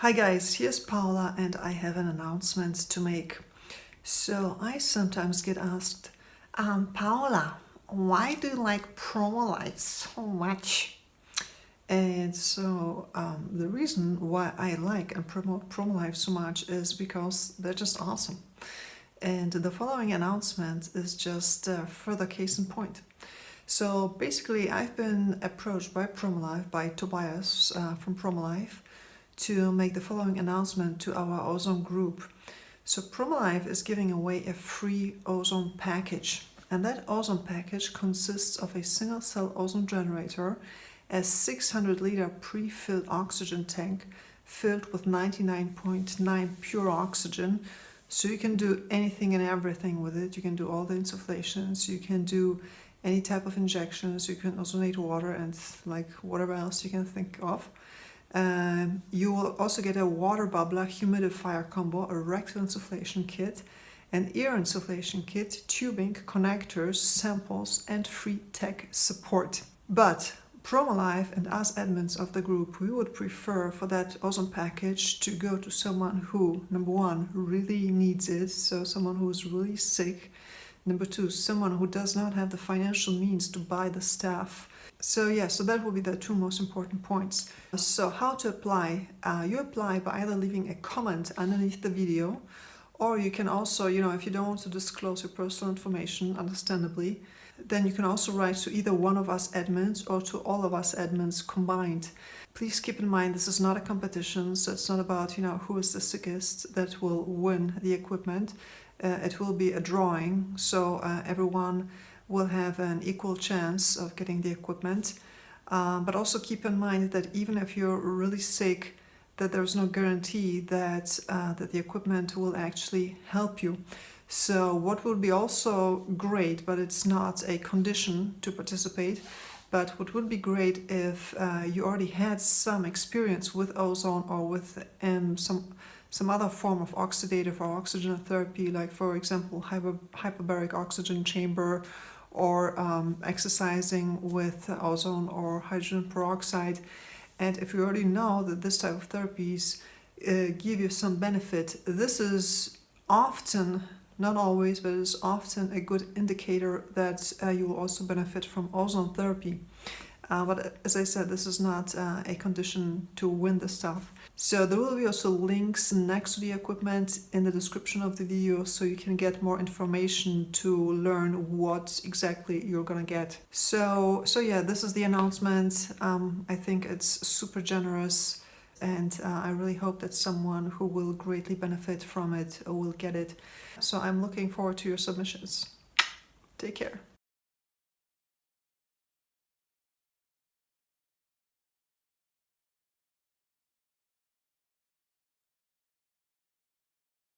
Hi guys, here's Paula and I have an announcement to make. So I sometimes get asked, Paula, why do you like Promolife so much? And so the reason why I like and promote Promolife so much is because they're just awesome. And the following announcement is just further case in point. So basically I've been approached by Promolife, by Tobias from Promolife, to make the following announcement to our ozone group. So Promolife is giving away a free ozone package, and that ozone package consists of a single cell ozone generator, a 600-liter pre-filled oxygen tank filled with 99.9 pure oxygen, so you can do anything and everything with it. You can do all the insufflations, you can do any type of injections, you can ozonate water and like whatever else you can think of. You will also get a water bubbler humidifier combo, a rectal insufflation kit, an ear insufflation kit, tubing, connectors, samples, and free tech support. But Promolife and us admins of the group, we would prefer for that ozone package to go to someone who, number one, really needs it, so someone who is really sick. Number two, someone who does not have the financial means to buy the stuff. So that will be the two most important points. So how to apply? You apply by either leaving a comment underneath the video, or you can also, if you don't want to disclose your personal information, understandably, then you can also write to either one of us admins or to all of us admins combined. Please keep in mind this is not a competition, so it's not about who is the sickest that will win the equipment. It will be a drawing, so everyone will have an equal chance of getting the equipment. But also keep in mind that even if you're really sick, that there's no guarantee that the equipment will actually help you. So what would be also great, but it's not a condition to participate, but what would be great if you already had some experience with ozone or with some other form of oxidative or oxygen therapy, like for example hyperbaric oxygen chamber, or exercising with ozone or hydrogen peroxide. And if you already know that this type of therapies give you some benefit, this is often, not always, but it is often a good indicator that you will also benefit from ozone therapy. But as I said, this is not a condition to win the stuff. So there will be also links next to the equipment in the description of the video, so you can get more information to learn what exactly you're gonna get. So yeah, this is the announcement. I think it's super generous, and I really hope that someone who will greatly benefit from it will get it. So I'm looking forward to your submissions. Take care.